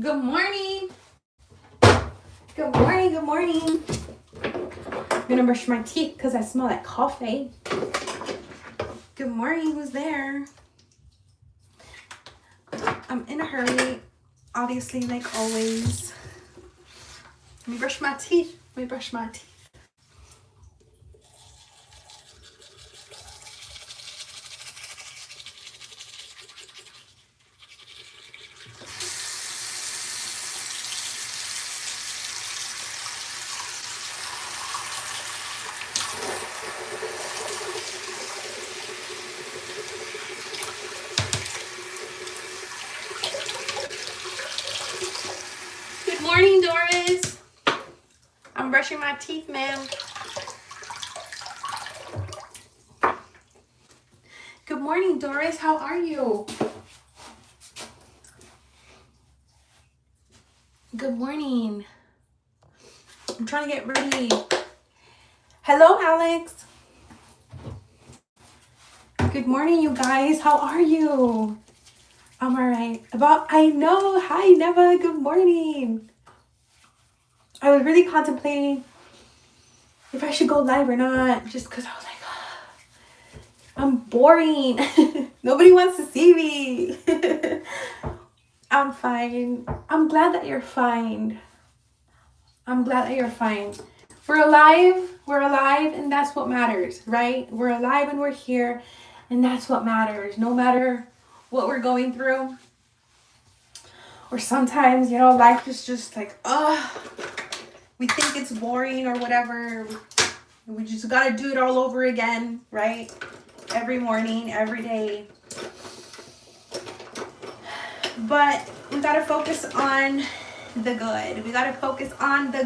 Good morning. Good morning. Good morning. I'm gonna brush my teeth because I smell like coffee. Good morning. Who's there? I'm in a hurry, obviously, like always. Let me brush my teeth. Good morning, Doris. I'm brushing my teeth, ma'am. Good morning, Doris. How are you? Good morning. I'm trying to get ready. Hello, Alex. Good morning, you guys. How are you? I'm all right. I know. Hi, Neva. Good morning. I was really contemplating if I should go live or not, just because I was like, I'm boring. Nobody wants to see me. I'm fine. I'm glad that you're fine. We're alive, and that's what matters, right? We're alive and we're here, and that's what matters. No matter what we're going through. Or sometimes, life is just like, we think it's boring or whatever. We just got to do it all over again, right? Every morning, every day. But we got to focus on the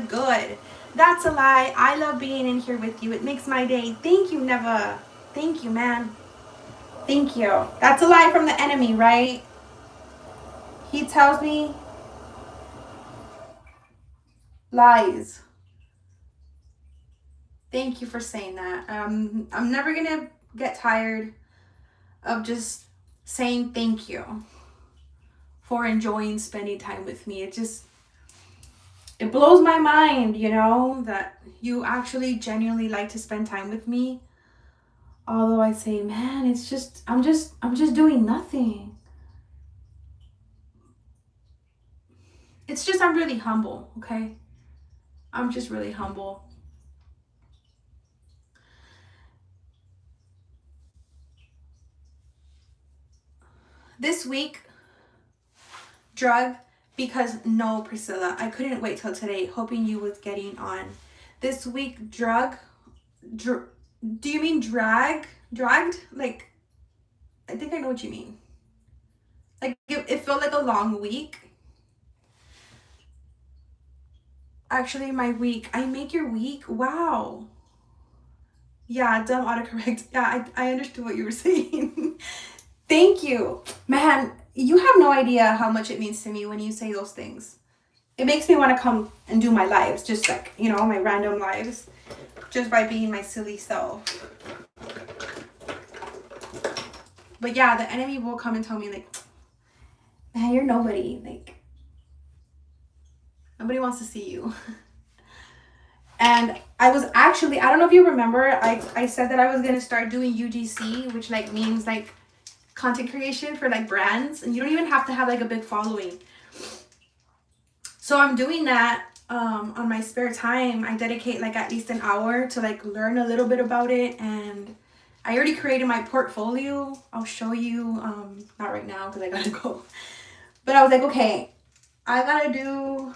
good. That's a lie. I love being in here with you. It makes my day. Thank you, Neva. Thank you, man. Thank you. That's a lie from the enemy, right? He tells me lies. Thank you for saying that. I'm never going to get tired of just saying thank you for enjoying spending time with me. It blows my mind, that you actually genuinely like to spend time with me. Although I say, man, I'm just doing nothing. It's just, I'm really humble, okay? I'm just really humble. This week, no, Priscilla, I couldn't wait till today, hoping you was getting on. This week, do you mean dragged? Like, I think I know what you mean. Like, it felt like a long week. Actually, my week. I make your week? Wow. Yeah, dumb autocorrect. Yeah, I understood what you were saying. Thank you. Man, you have no idea how much it means to me when you say those things. It makes me want to come and do my lives, just like, my random lives, just by being my silly self. But yeah, the enemy will come and tell me, like, man, you're nobody. Like, nobody wants to see you. And I don't know if you remember, I said that I was going to start doing UGC, which like means like content creation for like brands. And you don't even have to have like a big following. So I'm doing that on my spare time. I dedicate like at least an hour to like learn a little bit about it. And I already created my portfolio. I'll show you, not right now because I gotta go. But I was like, okay, I gotta do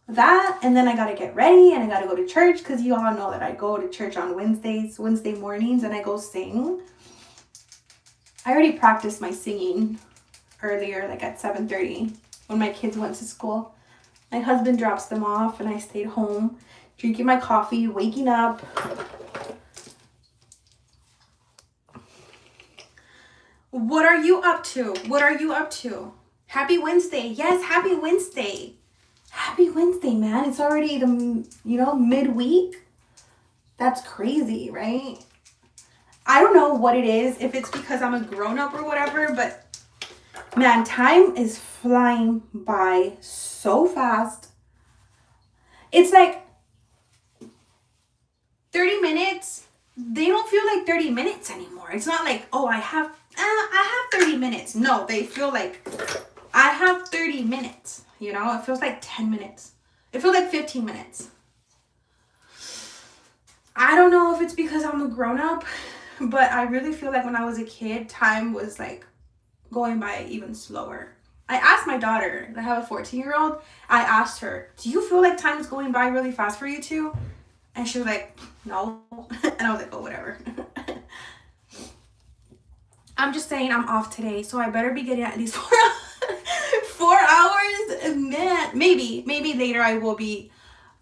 that, and then I gotta get ready, and I gotta go to church, because you all know that I go to church on Wednesday mornings, and I go sing. I already practiced my singing earlier, like at 7:30, when my kids went to school. My husband drops them off, and I stayed home, drinking my coffee, waking up. What are you up to? Happy Wednesday. Yes, happy Wednesday. Happy Wednesday, man. It's already the, midweek. That's crazy, right? I don't know what it is, if it's because I'm a grown-up or whatever, but Man, time is flying by so fast. It's like 30 minutes. They don't feel like 30 minutes anymore. It's not like, oh, I have 30 minutes. No, they feel like I have 30 minutes. You know, it feels like 10 minutes. It feels like 15 minutes. I don't know if it's because I'm a grown-up, but I really feel like when I was a kid, time was like going by even slower. I asked my daughter, I have a 14-year-old, I asked her, do you feel like time is going by really fast for you too? And she was like, no. And I was like, oh, whatever. I'm just saying I'm off today, so I better be getting at least 4 hours. Man, maybe later I will be,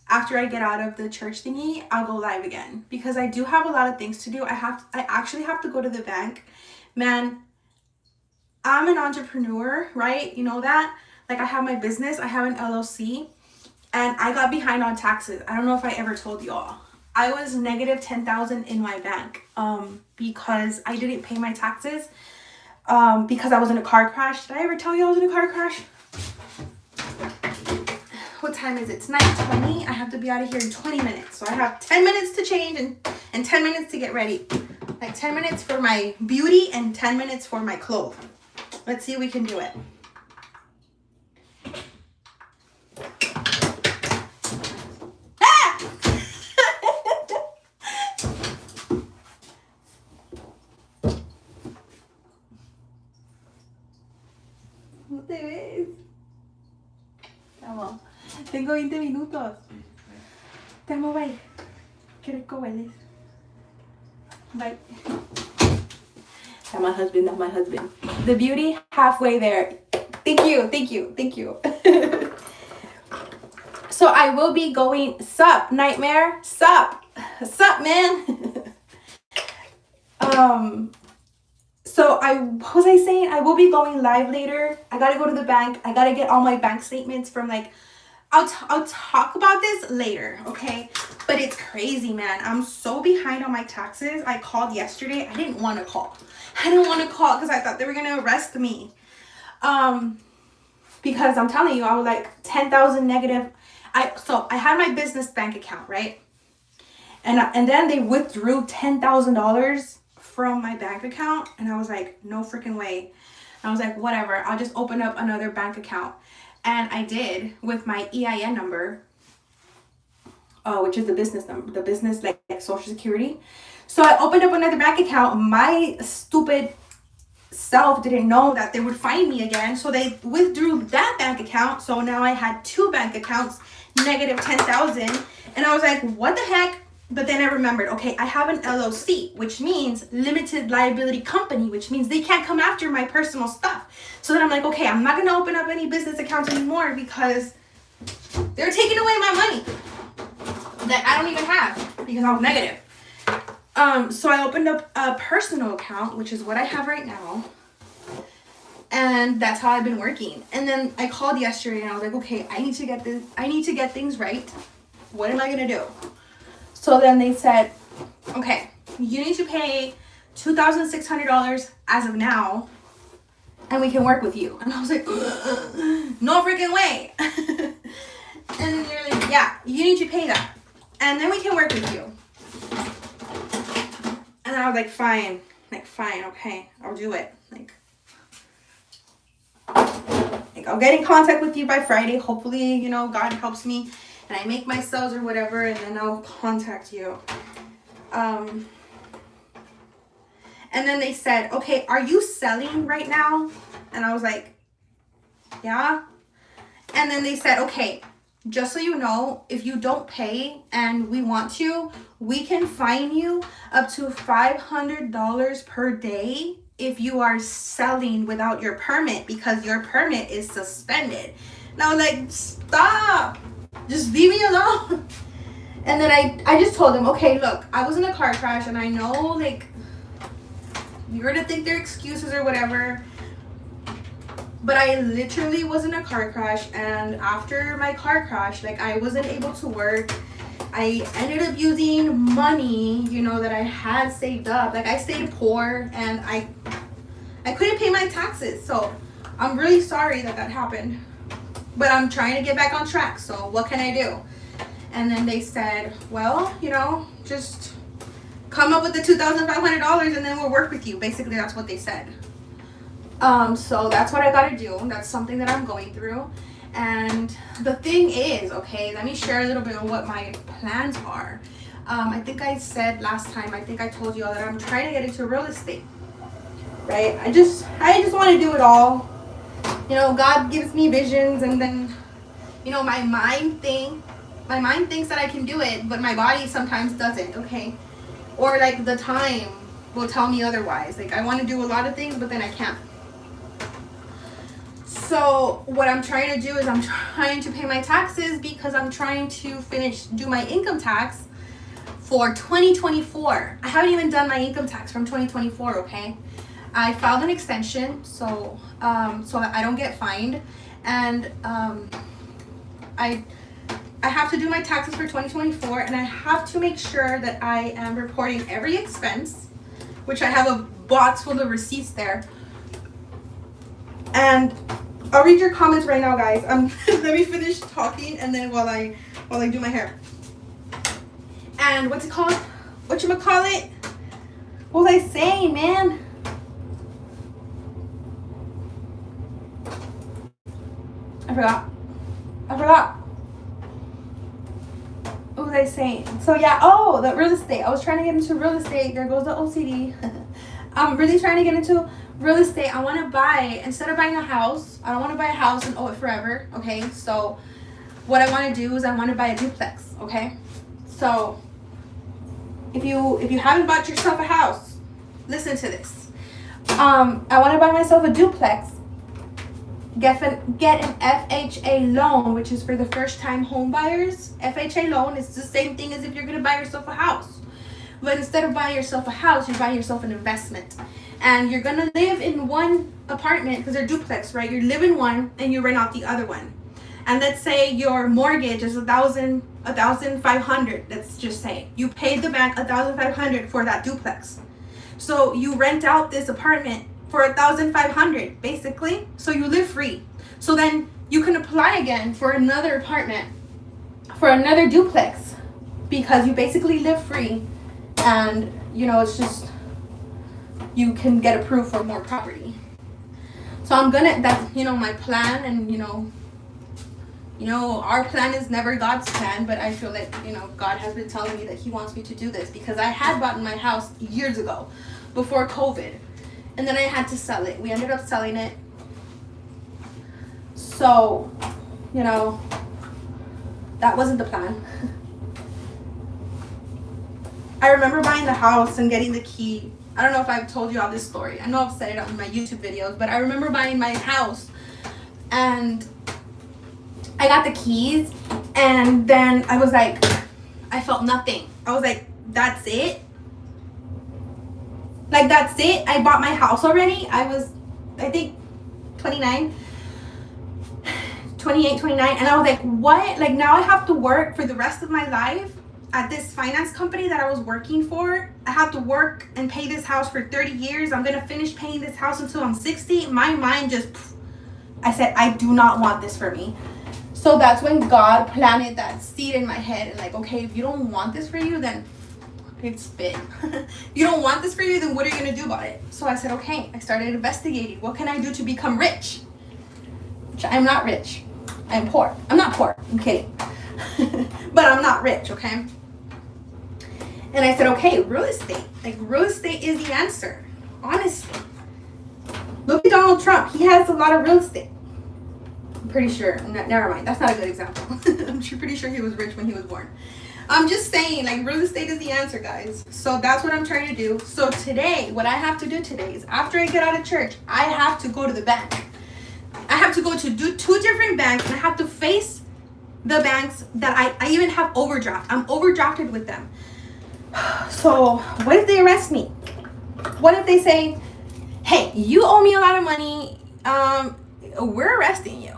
after I get out of the church thingy, I'll go live again. Because I do have a lot of things to do. I actually have to go to the bank. Man, I'm an entrepreneur, right? You know that? Like, I have my business. I have an LLC. And I got behind on taxes. I don't know if I ever told y'all. I was negative 10,000 in my bank because I didn't pay my taxes because I was in a car crash. Did I ever tell you I was in a car crash? What time is it? It's 9:20. I have to be out of here in 20 minutes. So I have 10 minutes to change and 10 minutes to get ready. Like 10 minutes for my beauty and 10 minutes for my clothes. Let's see if we can do it. Ah! No te ves. Vamos. Tengo 20 minutos. Te amo, bye. Qué rico hueles. Bye. That's my husband, that's my husband. The beauty, halfway there. Thank you. So I will be going, sup, nightmare, sup, man. So what was I saying? I will be going live later. I gotta go to the bank. I gotta get all my bank statements from like, I'll talk about this later, okay? But it's crazy, man. I'm so behind on my taxes. I called yesterday. I didn't want to call because I thought they were gonna arrest me. Because I'm telling you, I was like 10,000 negative. So I had my business bank account, right? And then they withdrew $10,000 from my bank account, and I was like, no freaking way. I was like, whatever. I'll just open up another bank account. And I did with my EIN number, which is the business number, the business like social security. So I opened up another bank account. My stupid self didn't know that they would find me again. So they withdrew that bank account. So now I had two bank accounts, negative 10,000. And I was like, what the heck? But then I remembered, okay, I have an LLC, which means limited liability company, which means they can't come after my personal stuff. So then I'm like, okay, I'm not going to open up any business accounts anymore because they're taking away my money that I don't even have because I was negative. So I opened up a personal account, which is what I have right now. And that's how I've been working. And then I called yesterday and I was like, okay, I need to get things right. What am I going to do? So then they said, okay, you need to pay $2,600 as of now, and we can work with you. And I was like, no freaking way. And they're like, yeah, you need to pay that, and then we can work with you. And I was like, fine, okay, I'll do it. Like I'll get in contact with you by Friday. Hopefully, you know, God helps me and I make my sales or whatever, and then I'll contact you. And then they said, okay, are you selling right now? And I was like, yeah. And then they said, okay, just so you know, if you don't pay and we want to, we can fine you up to $500 per day if you are selling without your permit, because your permit is suspended. And I was like, stop. Just leave me alone. And then I just told them, okay, look, I was in a car crash, and I know, like, you're gonna think they're excuses or whatever, but I literally was in a car crash, and after my car crash, like, I wasn't able to work. I ended up using money, you know, that I had saved up. Like, I stayed poor, and I couldn't pay my taxes. So I'm really sorry that happened, but I'm trying to get back on track. So what can I do? And then they said, well, you know, just come up with the $2,500 and then we'll work with you. Basically, that's what they said. So that's what I gotta do. That's something that I'm going through. And the thing is, okay, let me share a little bit of what my plans are. I think I said last time, I think I told you all that I'm trying to get into real estate, right? I just want to do it all. You know, God gives me visions, and then, you know, my mind thinks that I can do it, but my body sometimes doesn't, okay? Or like the time will tell me otherwise. Like I want to do a lot of things, but then I can't. So what I'm trying to do is I'm trying to pay my taxes because I'm trying to do my income tax for 2024. I haven't even done my income tax from 2024, okay? I filed an extension so I don't get fined, and I have to do my taxes for 2024, and I have to make sure that I am reporting every expense, which I have a box full of receipts there. And I'll read your comments right now, guys. Let me finish talking, and then while I do my hair. And what's it called? Whatchamacallit? What was I saying, man? I forgot. What was I saying? So yeah, the real estate. I was trying to get into real estate. There goes the OCD. I'm really trying to get into real estate. I want to buy, instead of buying a house, I don't want to buy a house and owe it forever, okay? So what I want to do is I want to buy a duplex, okay? So if you haven't bought yourself a house, listen to this. I want to buy myself a duplex. Get an FHA loan, which is for the first time home buyers. FHA loan is the same thing as if you're going to buy yourself a house. But instead of buying yourself a house, you're buying yourself an investment. And you're going to live in one apartment, because they're duplex, right? You live in one and you rent out the other one. And let's say your mortgage is $1,500. Let's just say you paid the bank $1,500 for that duplex. So you rent out this apartment for $1,500, basically. So you live free. So then you can apply again for another apartment, for another duplex, because you basically live free. And, you know, it's just, you can get approved for more property. So that's, you know, my plan. And, you know, our plan is never God's plan, but I feel like, you know, God has been telling me that he wants me to do this, because I had bought my house years ago, before COVID, and then I had to sell it. We ended up selling it. So, you know, that wasn't the plan. I remember buying the house and getting the key. I don't know if I've told you all this story. I know I've said it on my YouTube videos, but I remember buying my house and I got the keys, and then I was like, I felt nothing. I was like, that's it? Like, that's it? I bought my house already? I was, I think, 28, 29, and I was like, what? Like, now I have to work for the rest of my life at this finance company that I was working for. I have to work and pay this house for 30 years. I'm going to finish paying this house until I'm 60. My mind just, I said, I do not want this for me. So that's when God planted that seed in my head, and like, okay, if you don't want this for you, then it's spit. If you don't want this for you, then what are you going to do about it? So I said, okay. I started investigating. What can I do to become rich? Which I'm not rich. I'm poor. I'm not poor. I'm kidding. But I'm not rich, okay? And I said, okay, real estate. Like, real estate is the answer. Honestly. Look at Donald Trump. He has a lot of real estate. I'm pretty sure. Never mind. That's not a good example. I'm pretty sure he was rich when he was born. I'm just saying, like, real estate is the answer, guys. So that's what I'm trying to do. So today, what I have to do today is, after I get out of church, I have to go to the bank. I have to go to two different banks, and I have to face the banks that I even have overdraft. I'm overdrafted with them. So what if they arrest me? What if they say, hey, you owe me a lot of money, we're arresting you?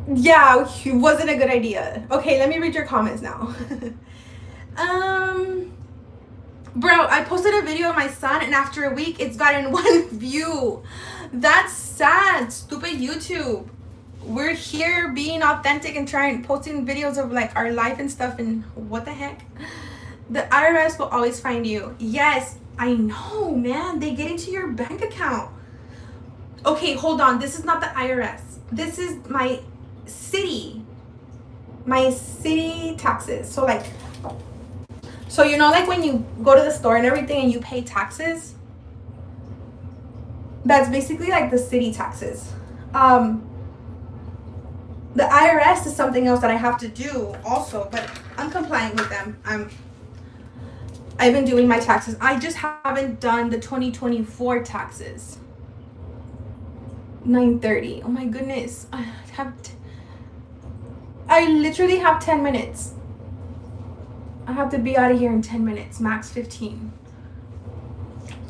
Yeah, it wasn't a good idea. Okay, let me read your comments now. Bro, I posted a video of my son and after a week it's gotten 1 view. That's sad. Stupid YouTube. We're here being authentic and posting videos of like our life and stuff, and what the heck? The IRS will always find you. Yes, I know, man. They get into your bank account. Okay, hold on. This is not the IRS. This is my city taxes. So like, so you know, like when you go to the store and everything and you pay taxes, that's basically like the city taxes. The IRS is something else that I have to do also, but I'm complying with them. I've been doing my taxes. I just haven't done the 2024 taxes. 9:30. Oh my goodness. I literally have 10 minutes. I have to be out of here in 10 minutes, max 15.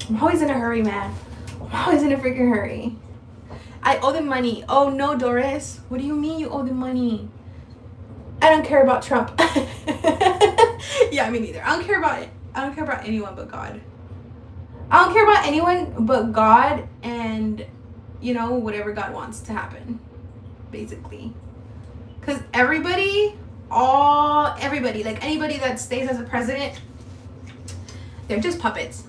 I'm always in a hurry, man. I'm always in a freaking hurry. I owe them money. Oh no, Doris. What do you mean you owe them money? I don't care about Trump. Yeah, me neither. I don't care about it. I don't care about anyone but God. I don't care about anyone but God and, you know, whatever God wants to happen, basically. Because everybody, like anybody that stays as a president, they're just puppets.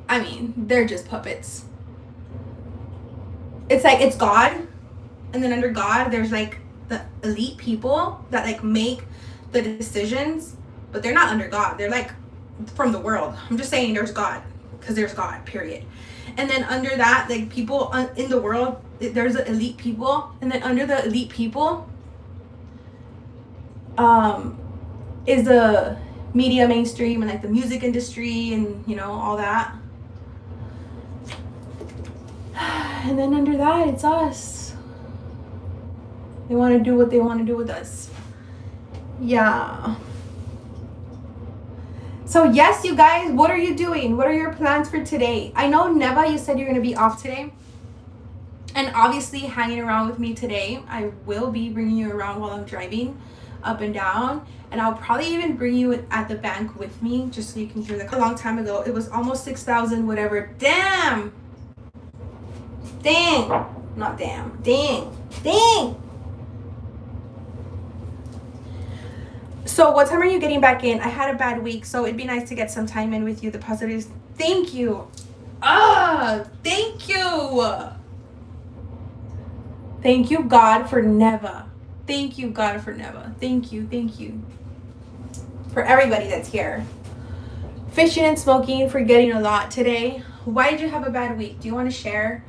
I mean, they're just puppets. It's like, it's God, and then under God, there's like the elite people that like make the decisions, but they're not under God. They're like from the world. I'm just saying there's God, because there's God, period. And then under that, like people in the world, there's the elite people, and then under the elite people is the media mainstream and like the music industry and, you know, all that. And then under that, it's us. They want to do what they want to do with us. Yeah. So yes, you guys, what are you doing? What are your plans for today? I know, Neva, you said you're going to be off today. And obviously hanging around with me today. I will be bringing you around while I'm driving up and down. And I'll probably even bring you at the bank with me just so you can hear a long time ago. It was almost 6,000 whatever. Damn. Dang. Not damn. Dang. Dang. So what time are you getting back in? I had a bad week, so it'd be nice to get some time in with you. The positives. Thank you. Thank you. Thank you, God, for never. Thank you, God, for never. Thank you. Thank you. For everybody that's here. Fishing and smoking, forgetting a lot today. Why did you have a bad week? Do you want to share?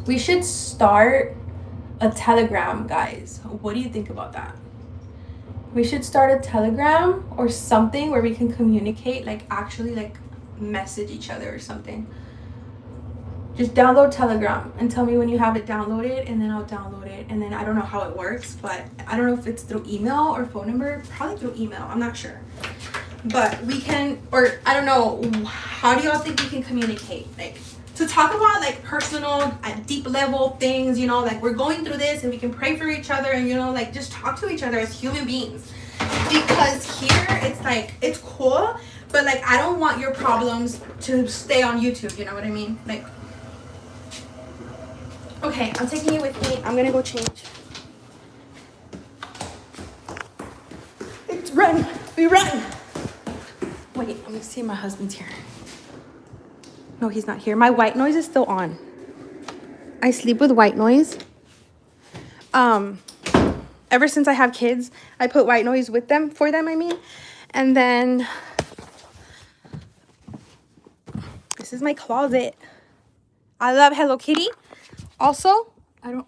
We should start a Telegram, guys. What do you think about that? We should start a Telegram or something where we can communicate, like actually like message each other or something. Just download Telegram and tell me when you have it downloaded, and then I'll download it. And then I don't know how it works, but I don't know if it's through email or phone number. Probably through email. I'm not sure. But we can, or I don't know, how do y'all think we can communicate? Like, to talk about like personal, deep level things, you know, like we're going through this and we can pray for each other and, you know, like just talk to each other as human beings. Because here it's like, it's cool, but like I don't want your problems to stay on YouTube, you know what I mean? Like, okay, I'm taking you with me. I'm gonna go change. Let's run. We run. Wait, I'm gonna see if my husband's here. No, he's not here. My white noise is still on. I sleep with white noise. Ever since I have kids, I put white noise with them, for them, I mean. And then this is my closet. I love Hello Kitty. Also, not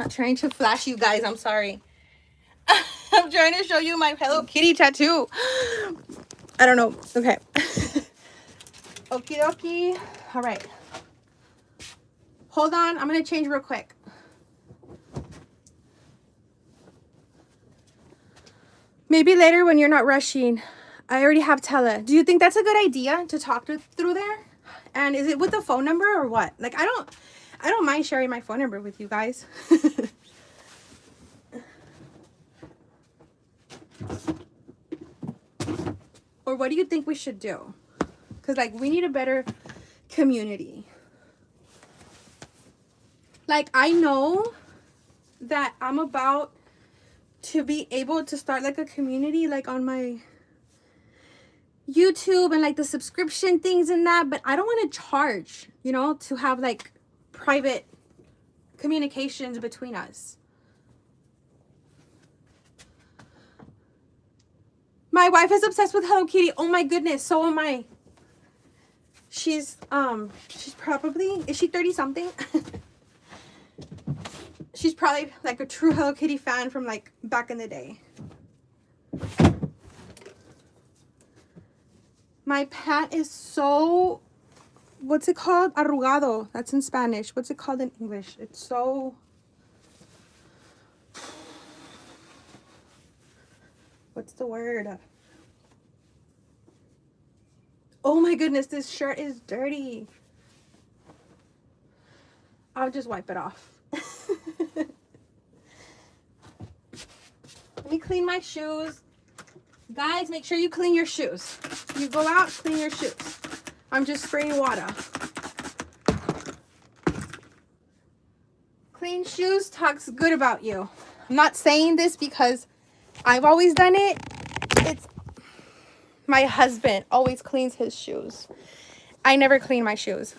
trying to flash you guys, I'm sorry. I'm trying to show you my Hello Kitty tattoo. I don't know. Okay. Okie dokie. All right. Hold on. I'm going to change real quick. Maybe later when you're not rushing. I already have Tele. Do you think that's a good idea to talk through there? And is it with the phone number or what? Like, I don't mind sharing my phone number with you guys. Or what do you think we should do? Because, like, we need a better community. Like, I know that I'm about to be able to start, like, a community, like, on my YouTube and, like, the subscription things and that. But I don't want to charge, you know, to have, like, private communications between us. My wife is obsessed with Hello Kitty. Oh my goodness, so am I. She's probably, is she 30 something? She's probably like a true Hello Kitty fan from like back in the day. My pant is so, what's it called? Arrugado. That's in Spanish. What's it called in English? It's so, what's the word? Oh my goodness, this shirt is dirty. I'll just wipe it off. Let me clean my shoes. Guys, make sure you clean your shoes. You go out, clean your shoes. I'm just spraying water. Clean shoes talks good about you. I'm not saying this because I've always done it. It's my husband always cleans his shoes. I never clean my shoes.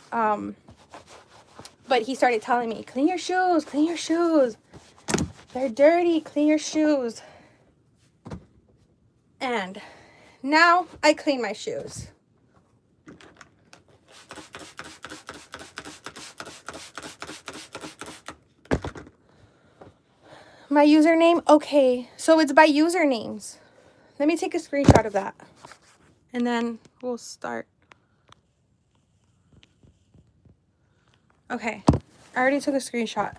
But he started telling me, clean your shoes, clean your shoes. They're dirty, clean your shoes. And now I clean my shoes. My username? Okay, so it's by usernames. Let me take a screenshot of that. And then we'll start. Okay, I already took a screenshot.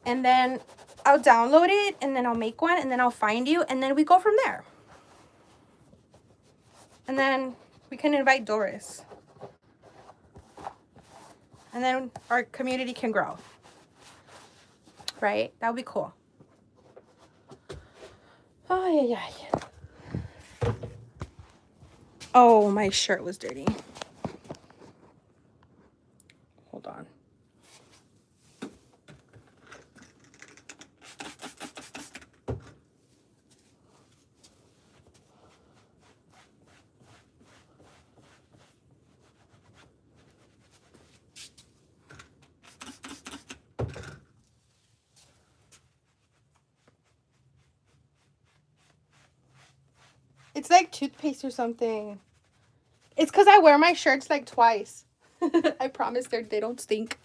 And then I'll download it, and then I'll make one, and then I'll find you, and then we go from there. And then we can invite Doris. And then our community can grow. Right? That would be cool. Oh, yeah, yeah. Oh, my shirt was dirty. Hold on. It's like toothpaste or something. It's because I wear my shirts like twice. I promise they don't stink.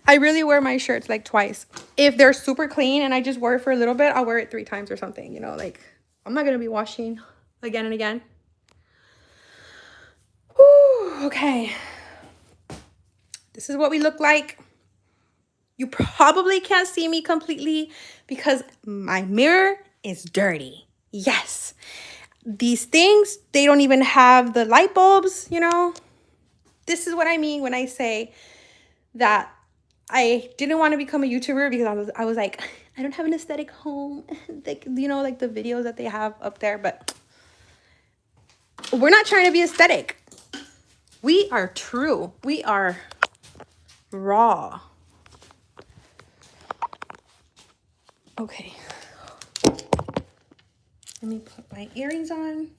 I really wear my shirts like twice. If they're super clean and I just wear it for a little bit, I'll wear it 3 times or something. You know, like I'm not going to be washing again and again. Whew, okay. This is what we look like. You probably can't see me completely because my mirror is dirty. Yes. These things, they don't even have the light bulbs, you know. This is what I mean when I say that I didn't want to become a YouTuber because I was like, I don't have an aesthetic home. Like, you know, like the videos that they have up there. But we're not trying to be aesthetic. We are true. We are raw. Okay. Let me put my earrings on.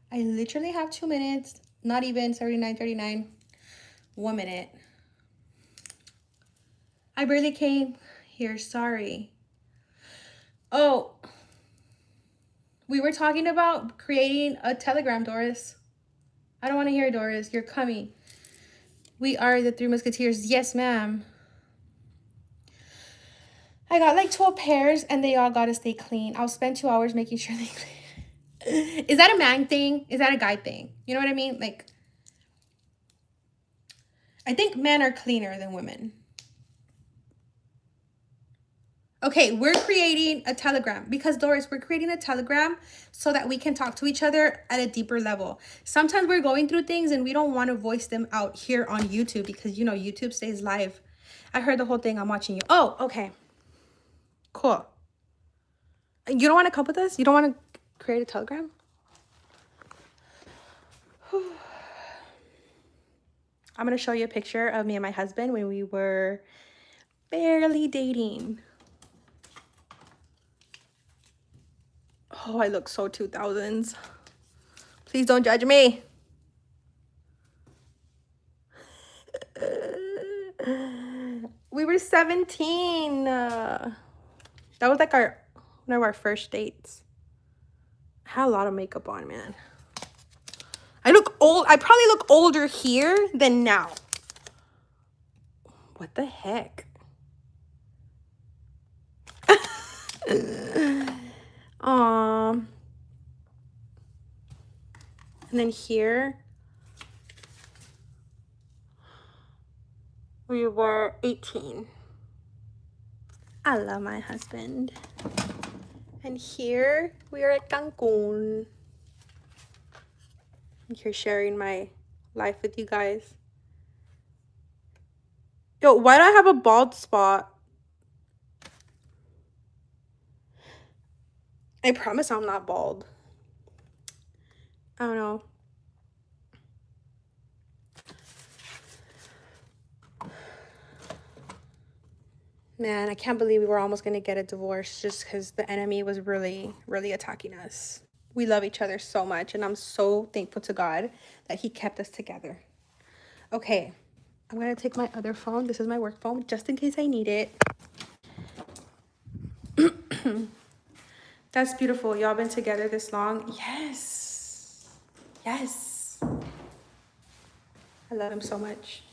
I literally have 2 minutes. Not even 39:39. 1 minute. I barely came here. Sorry. Oh. We were talking about creating a Telegram, Doris. I don't want to hear Doris. You're coming. We are the 3 Musketeers. Yes, ma'am. I got like 12 pairs and they all got to stay clean. I'll spend 2 hours making sure they clean. Is that a man thing? Is that a guy thing? You know what I mean? Like, I think men are cleaner than women. Okay, we're creating a Telegram because, Doris, we're creating a Telegram so that we can talk to each other at a deeper level. Sometimes we're going through things and we don't want to voice them out here on YouTube because, you know, YouTube stays live. I heard the whole thing. I'm watching you. Oh, okay. Cool. You don't want to come with us? You don't want to create a Telegram? I'm going to show you a picture of me and my husband when we were barely dating. Oh, I look so 2000s. Please don't judge me. We were 17. That was like one of our first dates. I had a lot of makeup on, man. I look old. I probably look older here than now. What the heck? And then here we were 18. I love my husband. And here we are at Cancun. I'm here sharing my life with you guys. Yo, why do I have a bald spot? I promise I'm not bald. I don't know. Man, I can't believe we were almost going to get a divorce just because the enemy was really, really attacking us. We love each other so much, and I'm so thankful to God that he kept us together. Okay, I'm going to take my other phone. This is my work phone, just in case I need it. That's beautiful. Y'all been together this long? Yes. Yes. I love him so much.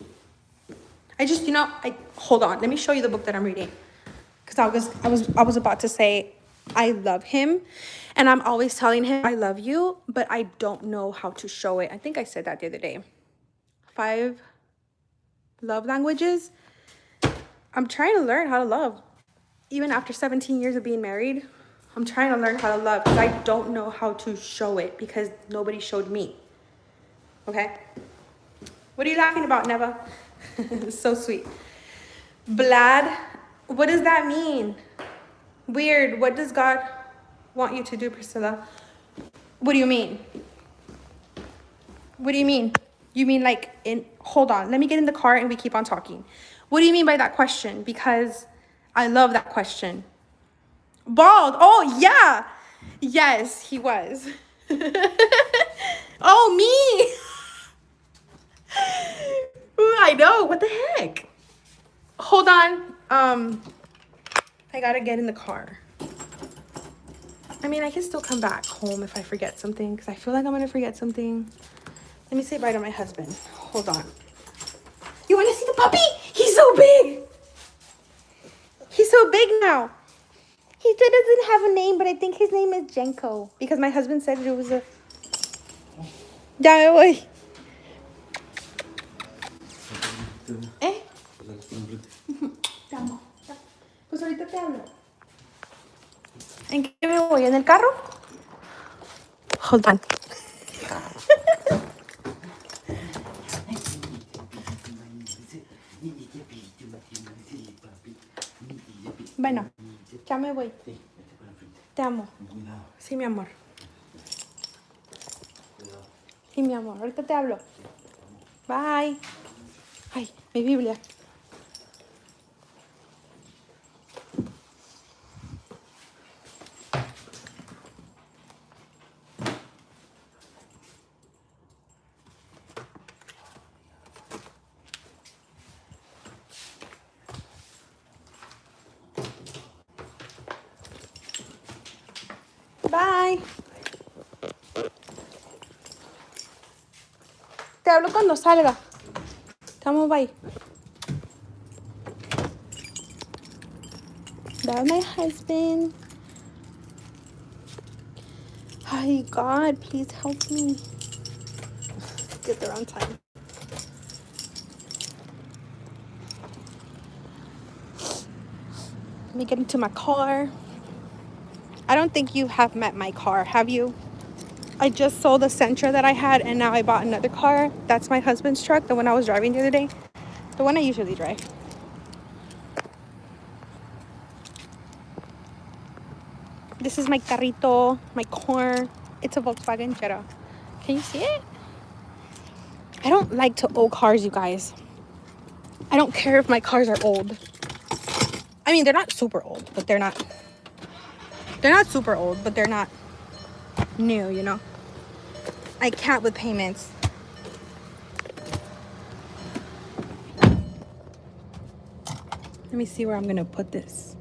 I just, hold on. Let me show you the book that I'm reading. Because I was about to say, I love him. And I'm always telling him, I love you, but I don't know how to show it. I think I said that the other day. 5 love languages. I'm trying to learn how to love. Even after 17 years of being married, I'm trying to learn how to love because I don't know how to show it because nobody showed me. Okay? What are you laughing about, Neva? So sweet. Blad, what does that mean? Weird. What does God want you to do, Priscilla? What do you mean? What do you mean? You mean like hold on, let me get in the car and we keep on talking. What do you mean by that question? Because I love that question. Bald. Oh, yeah. Yes, he was. Oh, me. Ooh, I know. What the heck? Hold on. I gotta get in the car. I mean, I can still come back home if I forget something because I feel like I'm gonna forget something. Let me say bye to my husband. Hold on. You want to see the puppy? He's so big. He's so big now. He still doesn't have a name, but I think his name is Jenko because my husband said it was a... Ya me voy. ¿Eh? Te amo. Pues ahorita te hablo. ¿En qué me voy? ¿En el carro? Hold on. Bueno, ya me voy. Te amo. Sí, mi amor. Sí, mi amor. Ahorita te hablo. Bye. Ay, mi Biblia. Bye. Te hablo cuando salga. Come bye. That's my husband. Hi, God, please help me. Get there on time. Let me get into my car. I don't think you have met my car, have you? I just sold the Sentra that I had, and now I bought another car. That's my husband's truck, the one I was driving the other day. The one I usually drive. This is my carrito, my car. It's a Volkswagen Jetta. Can you see it? I don't like to old cars, you guys. I don't care if my cars are old. I mean, they're not super old, but they're not super old, but they're not new, you know. I can't with payments. Let me see where I'm gonna put this.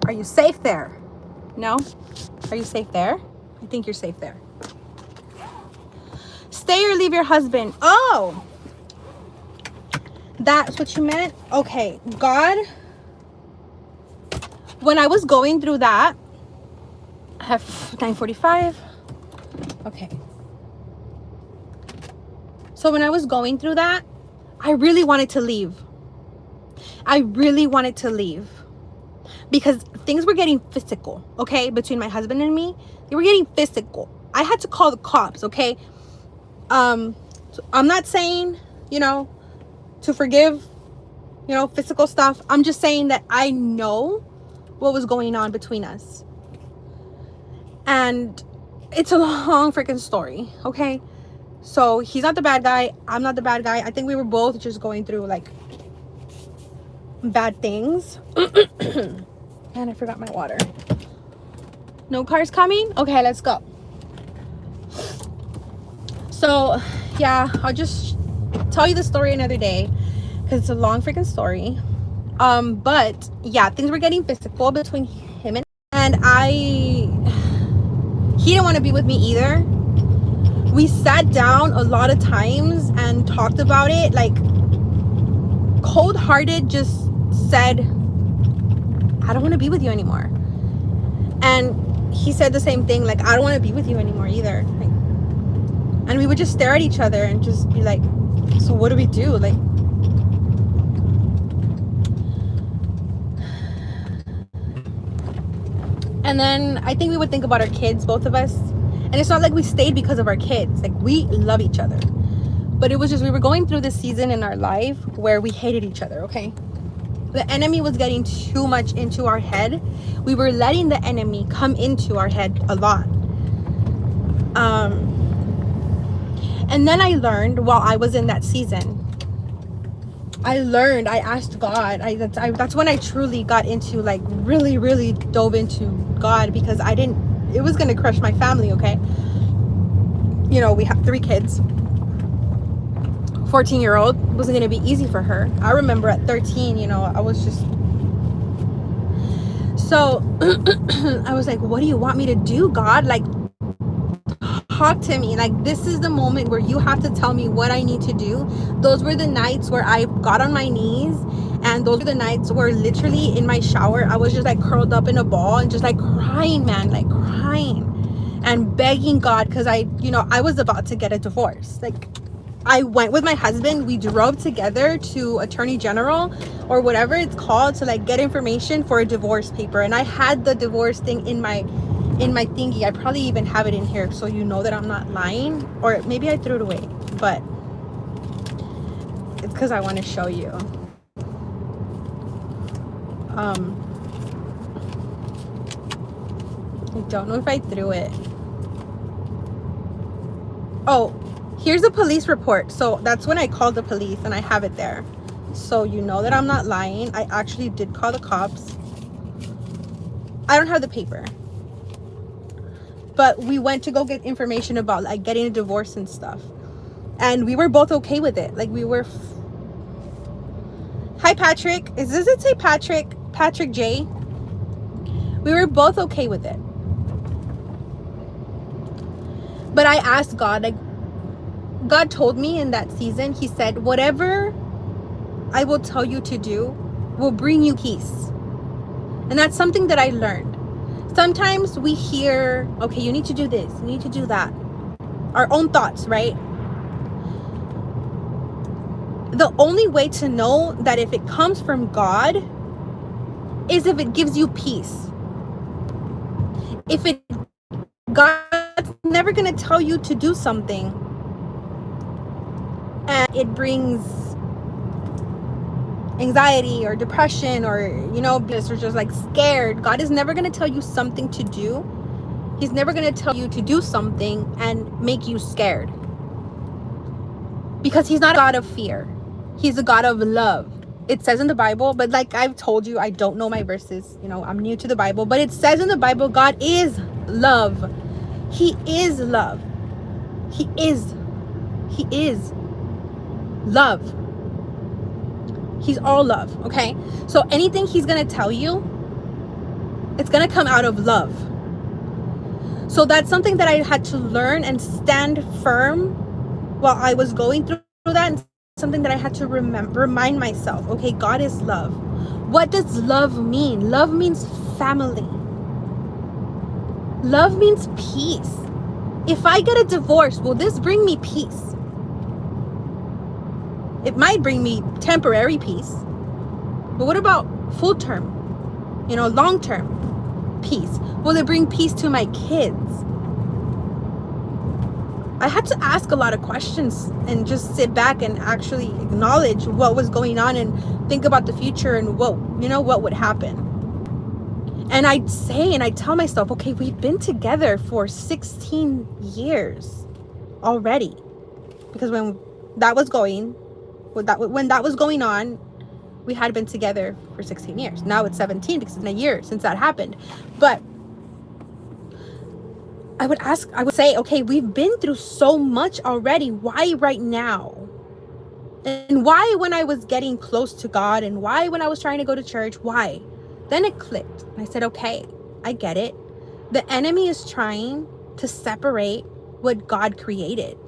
Are you safe there? No? Are you safe there? I think you're safe there. Stay or leave your husband. Oh, that's what you meant? Okay, God, when I was going through that, I have 9:45. Okay. So when I was going through that, I really wanted to leave. I really wanted to leave because things were getting physical, okay? Between my husband and me, they were getting physical. I had to call the cops, okay? So I'm not saying, you know, to forgive, you know, physical stuff. I'm just saying that I know what was going on between us. And it's a long freaking story, okay? So he's not the bad guy. I'm not the bad guy. I think we were both just going through like bad things. And I forgot my water. No cars coming? Okay, let's go. So yeah, I'll just tell you the story another day because it's a long freaking story. But yeah, things were getting physical between him and he didn't want to be with me either. We sat down a lot of times and talked about it, like cold-hearted, just said, I don't want to be with you anymore. And he said the same thing, like, I don't want to be with you anymore either. Like, and we would just stare at each other and just be like, so what do we do? Like, and then I think we would think about our kids, both of us. And it's not like we stayed because of our kids. Like, we love each other. But it was just, we were going through this season in our life where we hated each other, okay? The enemy was getting too much into our head. We were letting the enemy come into our head a lot. And then I learned while I was in that season, I asked God. That's when I truly got into, like, really dove into God, because it was going to crush my family, okay? You know, we have 3 kids. 14-year-old wasn't going to be easy for her. I remember at 13, you know, I was just... So, I was like, what do you want me to do, God? Like, talk to me. Like, this is the moment where you have to tell me what I need to do. Those were the nights where I got on my knees, and those were the nights where literally in my shower, I was just like curled up in a ball and just like crying, man, like crying and begging God, because I was about to get a divorce. Like, I went with my husband, we drove together to Attorney General or whatever it's called to like get information for a divorce paper, and I had the divorce thing in my thingy. I probably even have it in here, so you know that I'm not lying, or maybe I threw it away, but it's because I want to show you. I don't know if I threw it. Oh, here's a police report. So that's when I called the police, and I have it there, so you know that I'm not lying. I actually did call the cops. I don't have the paper, but we went to go get information about like getting a divorce and stuff, and we were both okay with it. Like, we were hi Patrick, does it say Patrick J? We were both okay with it. But I asked God, like, God told me in that season, he said, whatever I will tell you to do will bring you peace. And that's something that I learned. Sometimes we hear, okay, you need to do this, you need to do that. Our own thoughts, right? The only way to know that if it comes from God is if it gives you peace. God's never going to tell you to do something and it brings anxiety or depression or, you know, or just like scared. God is never going to tell you something to do. He's never going to tell you to do something and make you scared, because he's not a God of fear. He's a God of love. It says in the Bible, but like I've told you, I don't know my verses, you know, I'm new to the Bible, but it says in the Bible, God is love. He is love. He is love. He's all love. Okay, so anything he's gonna tell you, it's gonna come out of love. So that's something that I had to learn and stand firm while I was going through that, and something that I had to remind myself. Okay, God is love. What does love mean? Love means family. Love means peace. If I get a divorce, will this bring me peace? It might bring me temporary peace, but what about full term, you know, long term peace? Will it bring peace to my kids? I had to ask a lot of questions and just sit back and actually acknowledge what was going on and think about the future and what, you know, what would happen. And I'd say, and I tell myself, okay, we've been together for 16 years already, because when that was going on, we had been together for 16 years. Now it's 17 because it's been a year since that happened. But I would say, okay, we've been through so much already. Why right now? And why when I was getting close to God, and why when I was trying to go to church? Why? Then it clicked. And I said, okay, I get it. The enemy is trying to separate what God created.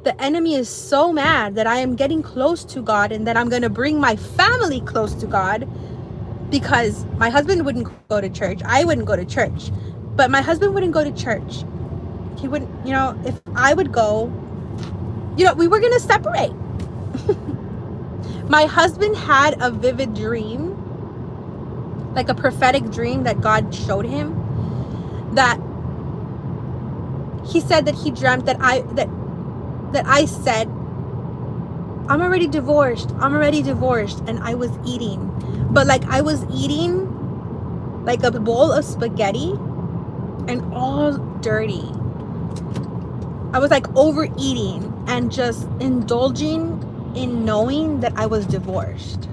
The enemy is so mad that I am getting close to God and that I'm going to bring my family close to God, because my husband wouldn't go to church. I wouldn't go to church. But my husband wouldn't go to church. He wouldn't, you know, if I would go, you know, we were going to separate. My husband had a vivid dream, like a prophetic dream that God showed him, that he said that he dreamt that I said, I'm already divorced, and I was eating, but like I was eating like a bowl of spaghetti and all dirty. I was like overeating and just indulging in knowing that I was divorced.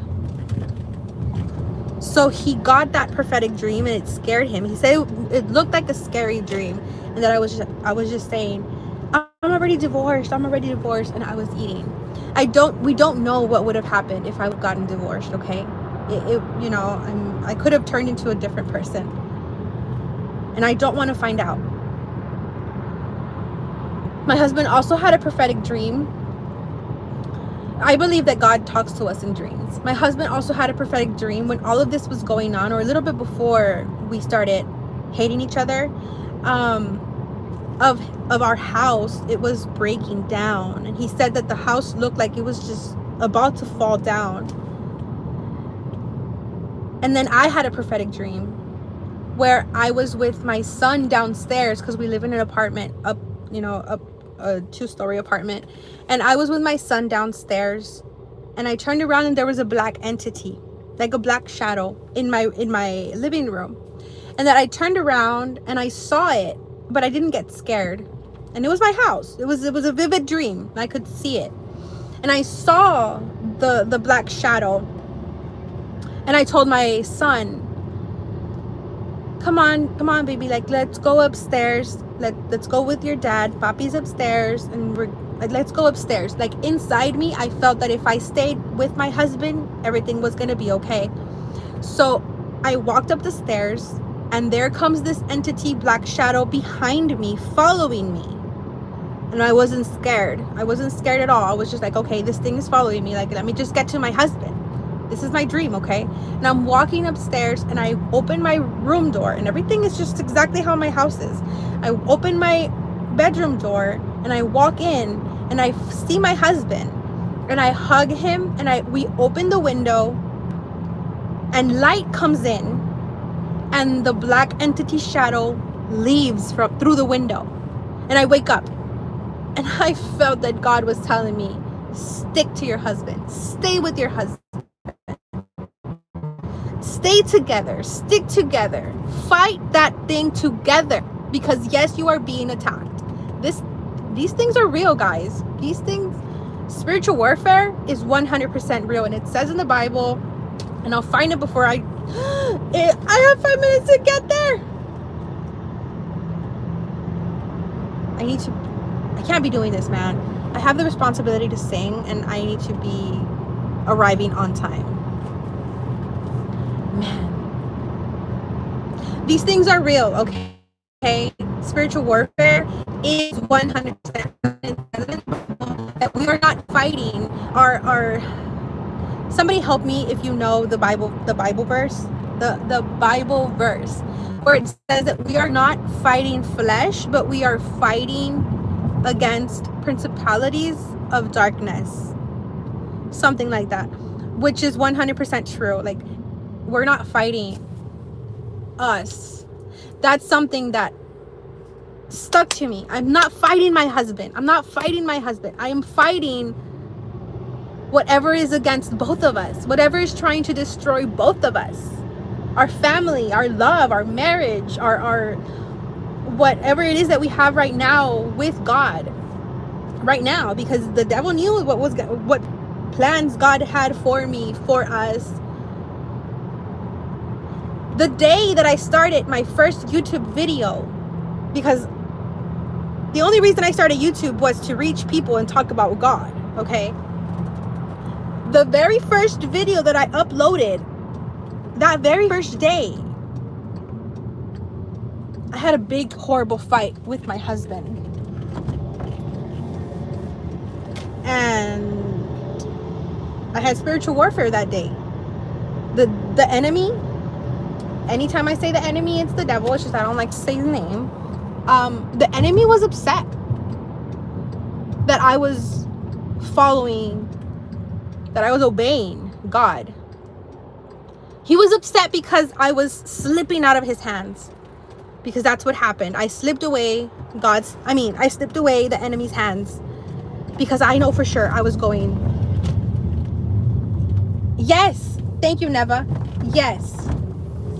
So he got that prophetic dream and it scared him. He said it looked like a scary dream, and that I was just saying, I'm already divorced, and I was eating. We don't know what would have happened if I would gotten divorced, okay? You know, I could have turned into a different person. And I don't want to find out. My husband also had a prophetic dream. I believe that God talks to us in dreams. My husband also had a prophetic dream when all of this was going on, or a little bit before we started hating each other, of our house. It was breaking down, and he said that the house looked like it was just about to fall down. And then I had a prophetic dream where I was with my son downstairs, because we live in an apartment up a 2-story apartment, and I was with my son downstairs, and I turned around and there was a black entity, like a black shadow in my living room, and that I turned around and I saw it, but I didn't get scared, and it was my house. It was a vivid dream. I could see it, and I saw the black shadow, and I told my son, come on baby, like let's go upstairs, let's go with your dad, papi's upstairs, and let's go upstairs. Like inside me, I felt that if I stayed with my husband, everything was gonna be okay. So I walked up the stairs, and there comes this entity, black shadow, behind me, following me. And I wasn't scared at all. I was just like, okay, this thing is following me, like let me just get to my husband. This is my dream, okay? And I'm walking upstairs, and I open my room door, and everything is just exactly how my house is. I open my bedroom door, and I walk in, and I see my husband, and I hug him, and we open the window, and light comes in, and the black entity shadow leaves through the window, and I wake up, and I felt that God was telling me, stick to your husband. Stay with your husband. Stay together. Stick together. Fight that thing together. Because yes, you are being attacked. These things are real, guys. These things, spiritual warfare is 100% real. And it says in the Bible, and I'll find it before I have 5 minutes to get there. I can't be doing this, man. I have the responsibility to sing, and I need to be arriving on time. Man. These things are real, okay? Spiritual warfare is 100% that we are not fighting our somebody help me if you know the Bible verse, the Bible verse where it says that we are not fighting flesh, but we are fighting against principalities of darkness, something like that, which is 100% true. Like, we're not fighting us. That's something that stuck to me. I'm not fighting my husband. I am fighting whatever is against both of us, whatever is trying to destroy both of us, our family, our love, our marriage, our whatever it is that we have right now with God right now, because the devil knew what plans God had for me, for us. The day that I started my first YouTube video, because the only reason I started YouTube was to reach people and talk about God, okay? The very first video that I uploaded, that very first day, I had a big, horrible fight with my husband. And I had spiritual warfare that day. The enemy, anytime I say the enemy, it's the devil. It's just I don't like to say his name. The enemy was upset that I was following, that I was obeying God. He was upset because I was slipping out of his hands. Because that's what happened. I slipped away the enemy's hands. Because I know for sure I was going. Yes. Thank you, Neva. Yes.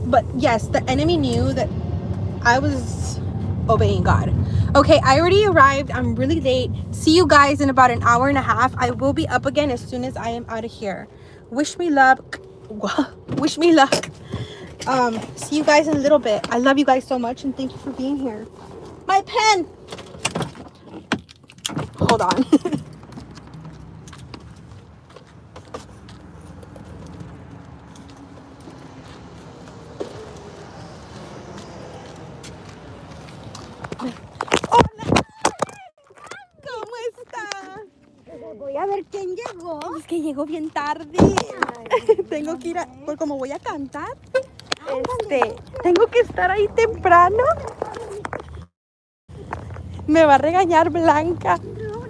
But yes, the enemy knew that I was obeying God. Okay, I already arrived. I'm really late. See you guys in about an hour and a half. I will be up again as soon as I am out of here. Wish me luck. Wish me luck. See you guys in a little bit. I love you guys so much, and thank you for being here. My pen. Hold on. ¿Cómo está? Voy a ver quién llegó. Es que llegó bien tarde. Tengo que ir por como voy a cantar. Tengo que estar ahí temprano. Me va a regañar Blanca. No.